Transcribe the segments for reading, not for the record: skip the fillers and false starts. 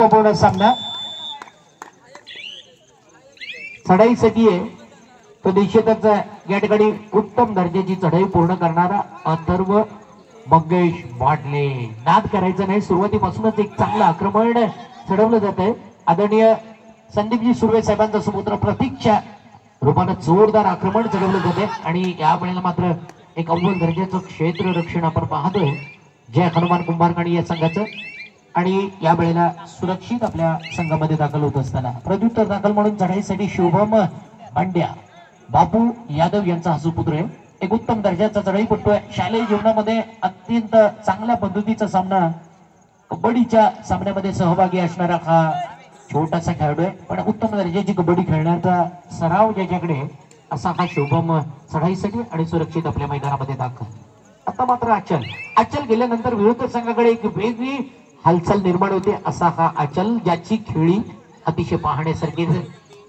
पूर्ण सामना चढाईसाठी आहे तो निश्चितच या ठिकाणी उत्तम दर्जाची चढाई पूर्ण करणारा अथर्व मंगेश बाटले. नाद करायचं नाही, सुरुवातीपासूनच एक चांगलं आक्रमण चढवलं जात आहे. आदरणीय संदीपजी सुर्वे साहेबांचा सुपुत्र प्रतीकच्या रूपानं जोरदार आक्रमण चढवलं जाते आणि या वेळेला मात्र एक अव्वल दर्जाचं क्षेत्र रक्षण आपण पाहतोय जय हनुमान कुंभारकाणी या संघाचं. आणि या वेळेला सुरक्षित आपल्या संघामध्ये दाखल होत असताना प्रत्युत्तर दाखल म्हणून चढाईसाठी शुभम पांड्या बापू यादव यांचा हा सुपुत्र आहे. एक उत्तम दर्जाचा चढाईपटू आहे. शालेय जीवनामध्ये अत्यंत चांगल्या पद्धतीचा सामना कबड्डीच्या सामन्यामध्ये सहभागी असणारा हा छोटासा खेळाडू आहे, पण उत्तम दर्जाची कबड्डी खेळण्याचा सराव ज्याच्याकडे असा हा शुभम चढाईसाठी आणि सुरक्षित आपल्या मैदानामध्ये दाखल. आता मात्र आचल गेल्यानंतर विरुद्ध संघाकडे एक वेगळी हालचाल निर्माण होते. असा हा आचल ज्याची खेळी अतिशय पाहण्यासारखी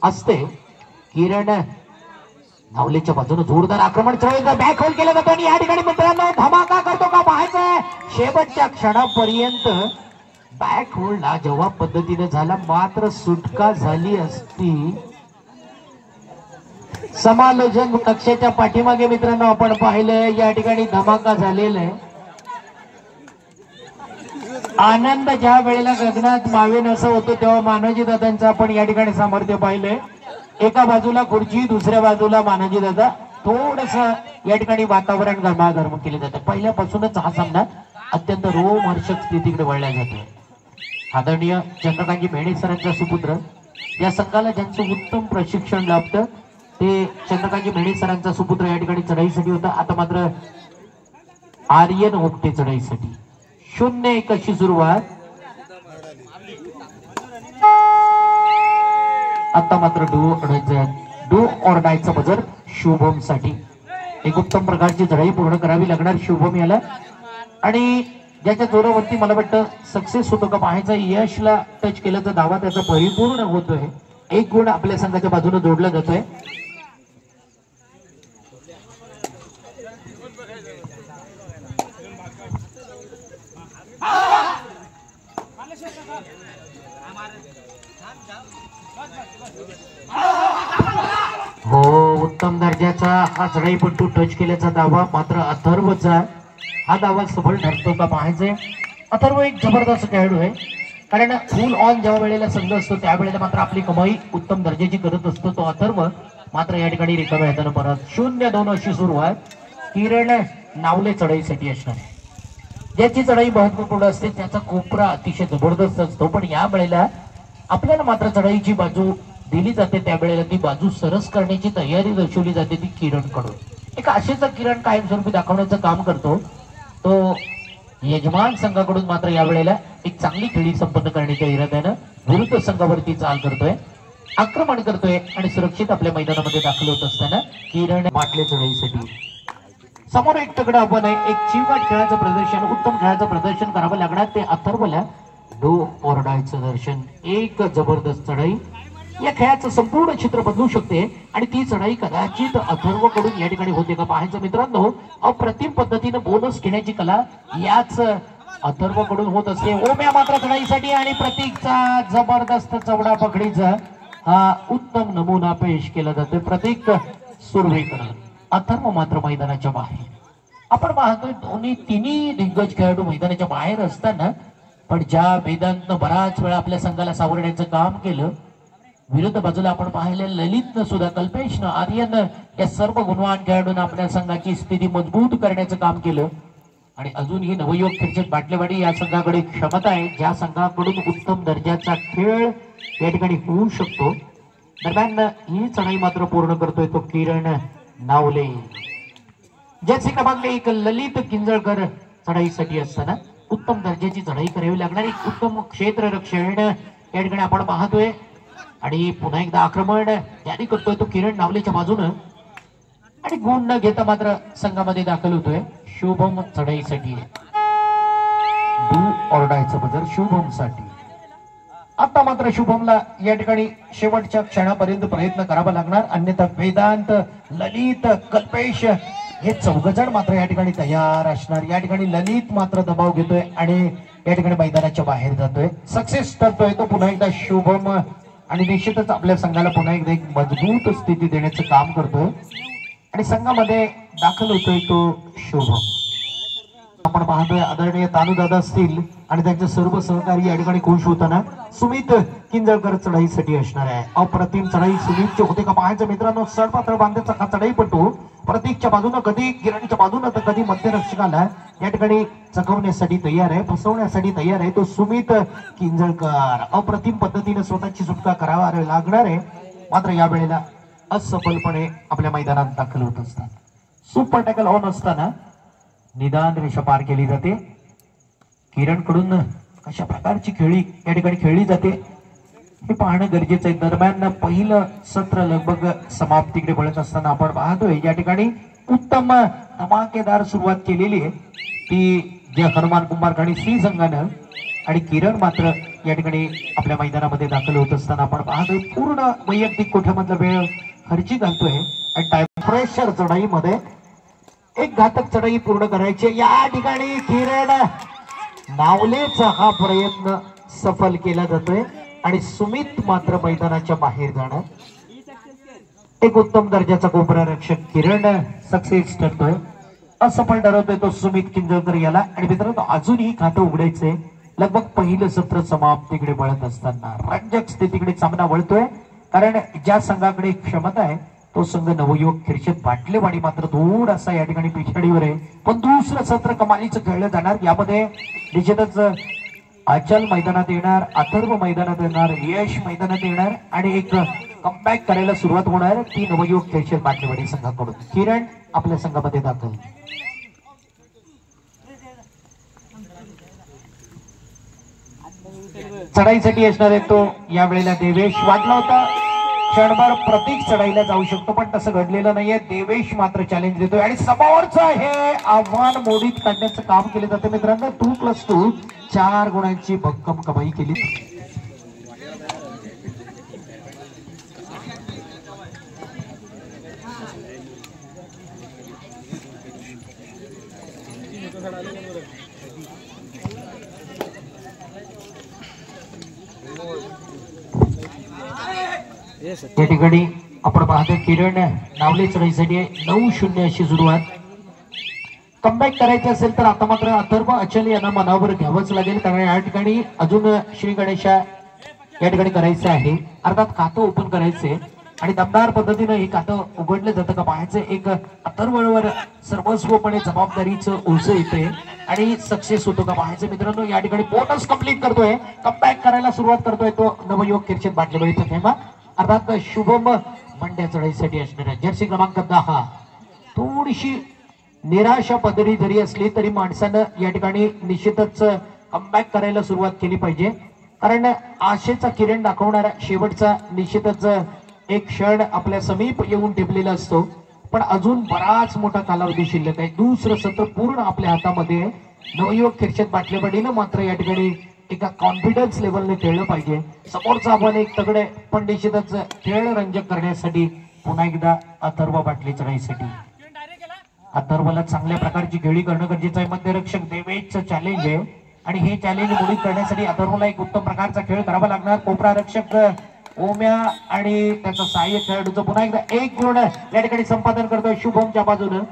असते. किरण नावलेच्या बाजूने जोरदार आक्रमण चढवलं, बॅक होल केलं जातं आणि या ठिकाणी मित्रांनो धमाका करतो का पाहायचंय. शेवटच्या क्षणापर्यंत बॅक होल्डला जेव्हा पद्धतीने झाला मात्र सुटका झाली असती. समालोचन कक्षेच्या पाठीमागे मित्रांनो आपण पाहिलंय या ठिकाणी धमाका झालेला आहे. आनंद ज्या वेळेला गगनात मावेन असं होतं तेव्हा मानवजी दादांचं आपण या ठिकाणी सामर्थ्य पाहिलंय. एका बाजूला खुर्ची, दुसऱ्या बाजूला मानवजी दादा. थोडस या ठिकाणी वातावरण गरमागरम केलं जातं. पहिल्यापासूनच हा सामना अत्यंत रोमहर्षक स्थितीकडे वळला जातो. आदरणीय चंद्रकांतजी मेणे सरांचा सुपुत्र या संघाला ज्यांचं उत्तम प्रशिक्षण लाभतं ते चंद्रकांतजी मेणे सरांचा सुपुत्र या ठिकाणी चढाईसाठी होता. आता मात्र आर्यन ओपटे चढाईसाठी 0-1 अशी सुरुवात. आता मात्र डू ऑर्डायचं बजर शुभम साठी. एक उत्तम प्रकारची चढाई पूर्ण करावी लागणार शुभम याला आणि ज्याच्या जोरावरती मला वाटतं सक्सेस होतो का पाहायचा. यशला टच केल्याचा दावा त्याचा परिपूर्ण होतोय. एक गुण आपल्या संघाच्या बाजूने जोडला जातोय. हो, उत्तम दर्जाचा हा चढाईपटू टच केल्याचा दावा मात्र अथर्वचा. हा दावा सफल ठरतो का पाहायचंय. अथर्व एक जबरदस्त खेळाडू आहे, कारण फुल ऑन ज्या वेळेला संघ असतो त्यावेळेला मात्र आपली कमाई उत्तम दर्जाची करत असतो तो अथर्व. मात्र या ठिकाणी रिकाम्या हाताने परत 0-2 अशी सुरुवात. किरण नावले चढाईसाठी असणार आहे. ज्याची चढाई महत्वपूर्ण असते त्याचा कोपरा अतिशय जबरदस्त असतो, पण या वेळेला आपल्याला मात्र चढाईची बाजू दिली जाते त्यावेळेला ती बाजू सरस करण्याची तयारी दर्शवली जाते ती किरण कडून. एक आशेचा किरण कायमस्वरूपी दाखवण्याचं काम करतो तो यजमान संघाकडून. मात्र या वेळेला एक चांगली खेळी संपन्न करण्याच्या इराद्यानं विरुद्ध संघावरती चाल करतोय, आक्रमण करतोय आणि सुरक्षित आपल्या मैदानामध्ये दाखल होत असताना किरण बाटले चढाईसाठी समोर एक तगडा आपण आहे. एक चिवट खेळाचं प्रदर्शन, उत्तम खेळाचं प्रदर्शन करावं लागणार ते अथर्वला. डो ओरडायचं दर्शन, एक जबरदस्त चढाई या खेळाचं संपूर्ण चित्र बदलू शकते आणि ती चढाई कदाचित अथर्व कडून या ठिकाणी होते का पाहायचं मित्रांनो. अप्रतिम पद्धतीने बोनस घेण्याची कला याच अथर्व कडून होत असते. ओम्या मात्र चढाईसाठी आणि प्रतीकचा जबरदस्त चवडा पकडीचा हा उत्तम नमुना पेश केला जातोय प्रतीक सुर्वेकर. अथर्व मात्र मैदानाच्या बाहेर. आपण पाहतोय तिन्ही दिग्गज खेळाडू मैदानाच्या बाहेर असताना पण ज्या वेदांतनं बराच वेळा आपल्या संघाला सावरण्याचं काम केलं, विरुद्ध बाजूला आपण पाहिलं ललितनं सुद्धा, कल्पेशनं, आर्यनं या सर्व गुणवान खेळाडूंना आपल्या संघाची स्थिती मजबूत करण्याचं काम केलं. आणि अजूनही नवयुवक खिरचत बाटलेवाडी या संघाकडे क्षमता आहे ज्या संघाकडून उत्तम दर्जाचा खेळ या ठिकाणी होऊ शकतो. दरम्यान ही चढाई मात्र पूर्ण करतोय तो किरण नावले. ज्याचे क्रमांक 1 ललित किंजळकर चढाईसाठी असताना उत्तम दर्जाची चढाई करावी लागणार. एक उत्तम क्षेत्र रक्षण या ठिकाणी आपण पाहतोय आणि पुन्हा एकदा आक्रमण ज्याने करतोय तो किरण नावलेच्या बाजूनं आणि गुण न घेता मात्र संघामध्ये दाखल होतोय शुभम चढाईसाठी. डू ऑर्डायचं बदल शुभम साठी. आता मात्र शुभमला या ठिकाणी शेवटच्या क्षणापर्यंत प्रयत्न करावा लागणार, अन्यथा वेदांत, ललित, कल्पेश हे चौघजण मात्र या ठिकाणी तयार असणार. या ठिकाणी ललित मात्र दबाव घेतोय आणि या ठिकाणी मैदानाच्या बाहेर जातोय, सक्सेस ठरतोय तो पुन्हा एकदा शुभम आणि निश्चितच आपल्या संघाला पुन्हा एकदा एक मजबूत स्थिती देण्याचं काम करतोय आणि संघामध्ये दाखल होतोय तो शुभम. आपण पाहतोय आदरणीय तानुदादा असतील आणि त्यांचे सर्व सहकारी या ठिकाणी खुश होताना. सुमित किंजळकर चढाईसाठी असणार आहे. अप्रतिम चढाई सुमितची होते का पाहायचं मित्रांनो. सडपातळ बांधण्याचा हा चढाईपटू प्रतीकच्या बाजूनं कधी किरणच्या बाजूनं तर कधी मध्यरक्षकाला या ठिकाणी चकवण्यासाठी तयार आहे, फसवण्यासाठी तयार आहे तो सुमित किंजळकर. अप्रतिम पद्धतीने स्वतःची सुटका करावा लागणार आहे, मात्र या वेळेला असफलपणे आपल्या मैदानात दाखल होत असतात. सुपर टॅकल ऑन असताना निदान रेषा पार केली जाते. किरण कडून कशा प्रकारची खेळी या ठिकाणी खेळली जाते हे पाहणं गरजेचं आहे. दरम्यान पहिलं सत्र लगभग समाप्तीकडे वळत असताना आपण पाहतोय या ठिकाणी उत्तम धमाकेदार सुरुवात केलेली आहे ती जे हनुमान कुंभार आणि श्री संघानं, आणि किरण मात्र या ठिकाणी आपल्या मैदानामध्ये दाखल होत असताना आपण पाहतोय पूर्ण वैयक्तिक कोठ्यामधला वेळ खर्ची घालतोय आणि टाइम प्रेशर चढाईमध्ये एक घातक चढाई पूर्ण करायची. या ठिकाणी किरण नावलेचा हा प्रयत्न सफल केला जातोय आणि सुमित मात्र मैदानाच्या बाहेर जाणार. एक उत्तम दर्जाचा कोपरा रक्षक किरण सक्सेस ठरतोय, असफल ठरवतोय तो सुमित किंजळकर याला. आणि मित्रांनो अजूनही खातं उघडायचंय. लगभग पहिलं सत्र समाप्तीकडे वळत असताना रंजक स्थितीकडे सामना वळतोय, कारण ज्या संघाकडे क्षमता आहे तो संघ नवयुवक खिरशेत बाटलेवाडी मात्र थोडासा या ठिकाणी पिछाडीवर आहे. पण दुसरं सत्र कमालीचं खेळलं जाणार. यामध्ये निश्चितच अचल मैदानात येणार, अथर्व मैदानात येणार, यश मैदानात येणार आणि एक कमबॅक करायला सुरुवात होणार ती नवयुवक खिरशेत बाटलेवाडी संघाकडून. किरण आपल्या संघामध्ये दाखल. चढाईसाठी असणार आहे तो यावेळेला देवेश. वाटला होता क्षणभर प्रतीक चढाईला जाऊ शकतो, पण तसं घडलेलं नाहीये. देवेश मात्र चॅलेंज देतोय आणि समोरचं हे आव्हान मोडीत काढण्याचं काम केलं जाते मित्रांनो. 2+2 4 गुणांची भक्कम कमाई केली. या ठिकाणी आपण पाहतो किरण नावले चढाईसाठी 9-0 अशी सुरुवात. कमबॅक करायचे असेल तर आता मात्र अथर्व अचल यांना मनावर घ्यावंच लागेल, कारण या ठिकाणी अजून श्री गणेशा या ठिकाणी करायचं आहे. अर्थात खातं ओपन करायचंय आणि दमदार पद्धतीनं हे खातं उघडलं जातं का पाहायचं. एक अथर्ववर सर्वस्वपणे जबाबदारीचं ओझं येतंय आणि सक्सेस होतो का पाहायचं मित्रांनो. या ठिकाणी बोनस कंप्लीट करतोय, कमबॅक करायला सुरुवात करतोय तो नवयुवक खिरशेत बाटलेवाडीचा थेंबा. अर्थात शुभम मंड्या चढाईसाठी असणाऱ्या जर्सी क्रमांक 10 थोडीशी निराशा पदरी जरी असली तरी माणसानं या ठिकाणी निश्चितच कमबॅक करायला सुरुवात केली पाहिजे, कारण आशेचा किरण दाखवणारा शेवटचा निश्चितच एक क्षण आपल्या समीप येऊन टिपलेला असतो. पण अजून बराच मोठा कालावधी शिल्लक आहे. दुसरं सत्र पूर्ण आपल्या हातामध्ये. नवयुवक खिरशेत बाटलेवाडीनं मात्र या ठिकाणी एका कॉन्फिडन्स लेवलने खेळलं पाहिजे. समोरचा आपण एक तगडे पण निश्चितच खेळ रंजक करण्यासाठी पुन्हा एकदा अथर्व बाटली चढाईसाठी अथर्वला चांगल्या प्रकारची खेळी करणं गरजेचं आहे. मध्यरक्षक देवेशचं चॅलेंज आहे आणि हे चॅलेंज मोडीत करण्यासाठी अथर्वला एक उत्तम प्रकारचा खेळ करावा लागणार. कोपरा रक्षक ओम्या आणि त्याचा सहाय्यक खेळाडूचं पुन्हा एकदा 1 गुण या ठिकाणी संपादन करतोय शुभमच्या बाजूनं.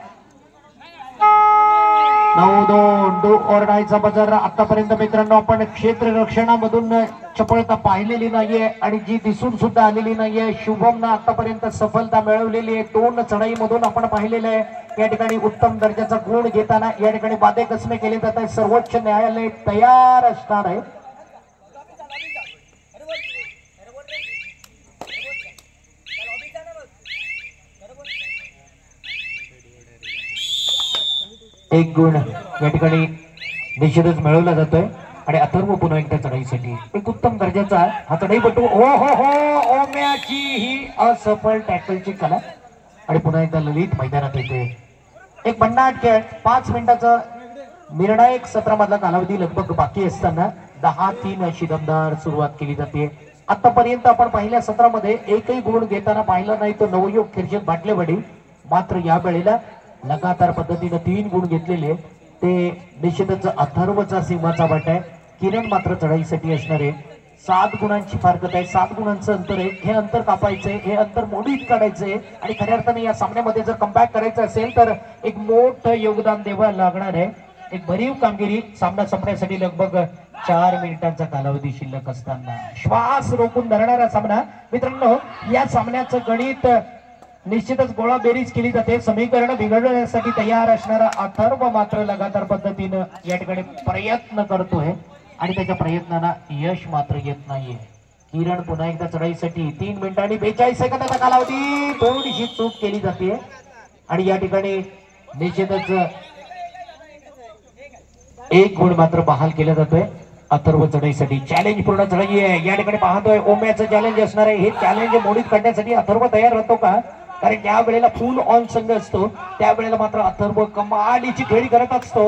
9-2 ओरडायचा बाजार. आतापर्यंत मित्रांनो आपण क्षेत्र रक्षणामधून चपळता पाहिलेली नाहीये आणि जी दिसून सुद्धा आलेली नाहीये. शुभमनं आतापर्यंत सफलता मिळवलेली आहे. 2 चढाईमधून आपण पाहिलेलं आहे. या ठिकाणी उत्तम दर्जाचा गुण घेताना या ठिकाणी वादे कसमे केले जात आहेत. सर्वोच्च न्यायालय तयार असणार आहे. एक गुण या ठिकाणी निश्चितच मिळवला जातोय आणि अथर्व पुन्हा एकदा चढाईसाठी एक उत्तम दर्जाचा हा चढाईपटू. ओ हो हो ओम्याची ही असफल टॅकलची कला आणि पुन्हा एकदा ललित मैदानात येते. एक भन्नाट खेळ. 5 मिनिटाचा निर्णायक सत्रामधला कालावधी लगभग बाकी असताना 10-3 अशी दमदार सुरुवात केली जाते. आतापर्यंत आपण पहिल्या सत्रामध्ये एकही गुण घेताना पाहिला नाही तो नवयुवक खिरशेत बाटलेवाडी. मात्र या वेळेला लगातार पद्धतीने 3 गुण घेतलेले ते निश्चितच अथर्वचा सिंहाचा वाटा आहे. किरण मात्र चढाईसाठी असणार आहे. 7 गुणांची फारकत आहे, 7 गुणांचं अंतर आहे. हे अंतर कापायचंय, हे अंतर मोडीत काढायचंय आणि खऱ्या अर्थाने या सामन्यामध्ये जर कमबॅक करायचं असेल तर एक मोठं योगदान द्यावं लागणार आहे. एक भरीव कामगिरी. सामना संपण्यासाठी लगभग 4 मिनिटांचा कालावधी शिल्लक असताना श्वास रोखून धरणारा सामना. मित्रांनो, या सामन्याचं गणित निश्चितच गोळाबेरीज केली जाते. समीकरण बिघडवण्यासाठी तयार असणारा अथर्व मात्र लगातार पद्धतीनं या ठिकाणी प्रयत्न करतोय आणि त्याच्या प्रयत्नांना यश मात्र येत नाहीये. किरण पुन्हा एकदा चढाईसाठी 3 मिनिटं आणि 42 सेकंदाचा कालावधी. थोडीशी चूक केली जाते आणि या ठिकाणी निश्चितच 1 गुण मात्र बहाल केला जातोय अथर्व चढाईसाठी. चॅलेंज पूर्ण चढाई आहे. या ठिकाणी पाहतोय ओम्याचं चॅलेंज असणार आहे. हे चॅलेंज मोडीत काढण्यासाठी अथर्व तयार राहतो का? कारण ज्या वेळेला फुल ऑन संघ असतो त्यावेळेला मात्र अथर्व कमालीची खेळी करत असतो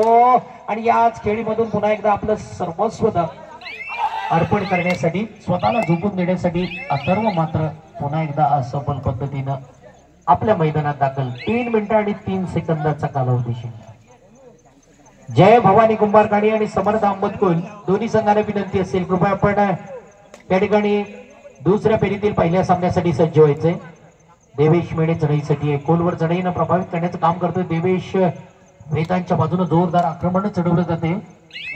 आणि याच खेळीमधून पुन्हा एकदा आपलं सर्वस्व अर्पण करण्यासाठी, स्वतःला झोपून देण्यासाठी अथर्व मात्र पुन्हा एकदा असफल पद्धतीनं आपल्या मैदानात दाखल. 3 मिनिटं आणि 3 सेकंदाचा कालावधी शिल्लक. जय भवानी कुंभारकाणी आणि समर्थ आंबतकुल दोन्ही संघाला विनंती असेल, कृपया आपण त्या ठिकाणी दुसऱ्या फेरीतील पहिल्या सामन्यासाठी सज्ज व्हायचे. देवेश मेणे चढाईसाठी आहे. खोलवर चढाईनं प्रभावित करण्याचं काम करतोय देवेश. वेदांच्या बाजूने जोरदार आक्रमण चढवलं जाते.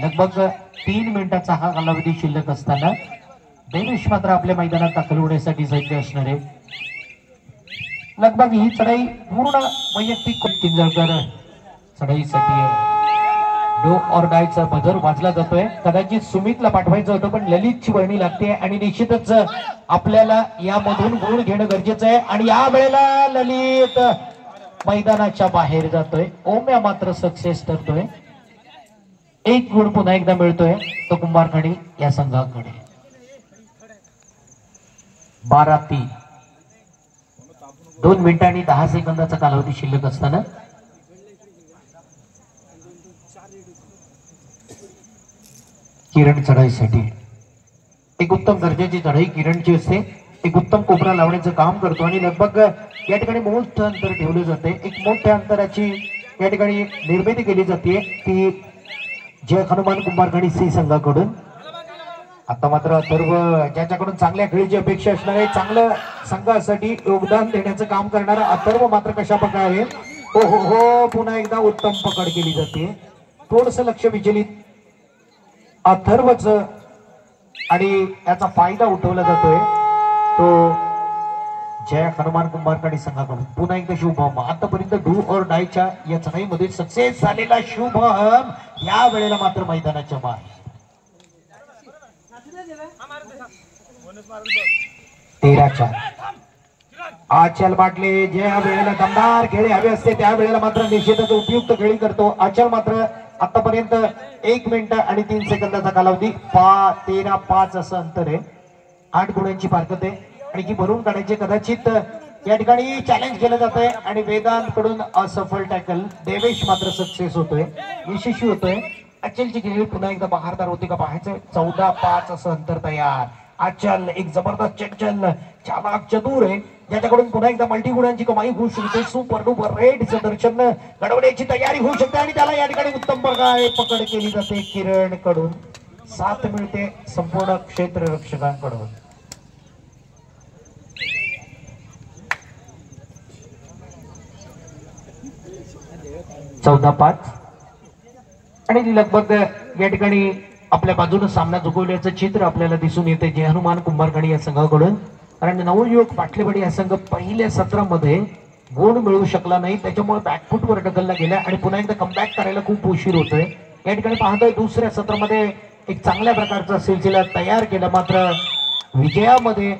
लगभग 3 मिनिटाचा हा कालावधी शिल्लक असताना देवेश मात्र आपल्या मैदानात दाखल होण्यासाठी सज्ज असणार आहे. लगभग ही चढाई पूर्ण वैयक्तिक किंजळकर चढाईसाठी डो ऑर डायचा बदर वाजला जातोय. कदाचित सुमितला पाठवायचं होतं पण ललितची वर्णी लागते आणि निश्चितच आपल्याला यामधून गुण घेणं गरजेचं आहे आणि या वेळेला ललित मैदानाच्या बाहेर जातोय. ओम्या मात्र सक्सेस ठरतोय. 1 गुण पुन्हा एकदा मिळतोय तो कुंभारखाणी या संघाकडे. 12-3 2 मिनिटं आणि 10 सेकंदाचा कालावधी शिल्लक असताना किरण चढाईसाठी. एक उत्तम दर्जाची चढाई किरणची असते. एक उत्तम कोपरा लावण्याचं काम करतो आणि लगभग या ठिकाणी मोठं अंतर ठेवलं जाते. एक मोठ्या अंतराची या ठिकाणी निर्मिती केली जाते ती जय हनुमान कुंभारखाणी सी संघाकडून. आता मात्र अथर्व ज्याच्याकडून चांगल्या खेळीची अपेक्षा असणार आहे, चांगलं संघासाठी योगदान देण्याचं काम करणारा अथर्व मात्र कशा प्रकारे हो हो हो पुन्हा एकदा उत्तम पकड केली जाते. थोडस लक्ष विचलित अथर्वच आणि याचा फायदा उठवला जातोय तो जय हनुमान कुंभारखाणी संघाकडून. पुन्हा एकदा शुभम आतापर्यंत डू ऑर डायच्या या चढाईमध्ये सक्सेस झालेला शुभम या वेळेला मात्र मैदानाच्या बाहेर. 13-4 आचल बाटले ज्या वेळेला दमदार खेळी हवे असते त्या वेळेला मात्र निश्चितच उपयुक्त खेळी करतो. आचल मात्र आतापर्यंत 1 मिनिट आणि 3 सेकंदाचा कालावधी. 13-5 असं अंतर आहे. 8 गुणांची फारकत आहे आणि ही भरून काढायची. कदाचित या ठिकाणी चॅलेंज केलं जात आहे आणि वेदांत कडून असफल टॅकल. देवेश मात्र सक्सेस होतोय, यशस्वी होतोय. अचलची खेळी पुन्हा एकदा बहारदार होती का पाहायचंय. 14-5 असं अंतर तयार. अचल एक जबरदस्त चंचल चालाक चतुर आहे ज्याच्याकडून पुन्हा एकदा मल्टी गुणांची कमाई होऊ शकते. सुपर डुपर रेडचं दर्शन घडवण्याची तयारी होऊ शकते आणि त्याला या ठिकाणी उत्तम प्रकारे पकड केली जाते किरण कडून. 7 मिळते संपूर्ण क्षेत्ररक्षकांकडून. आणि लगभग या ठिकाणी आपल्या बाजूने सामना झुकवल्याचं चित्र आपल्याला दिसून येते जय हनुमान कुंभारखाणी या संघाकडून. कारण नवयुवक पाटलेवाडी हा संघ पहिल्या सत्रामध्ये गुण मिळवू शकला नाही, त्याच्यामुळे बॅकफुटवर ढकलला गेला आणि पुन्हा एकदा कमबॅक करायला खूप उशीर होतोय. या ठिकाणी पाहतोय दुसऱ्या सत्रामध्ये एक चांगल्या प्रकारचा सिलसिला तयार केला, मात्र विजयामध्ये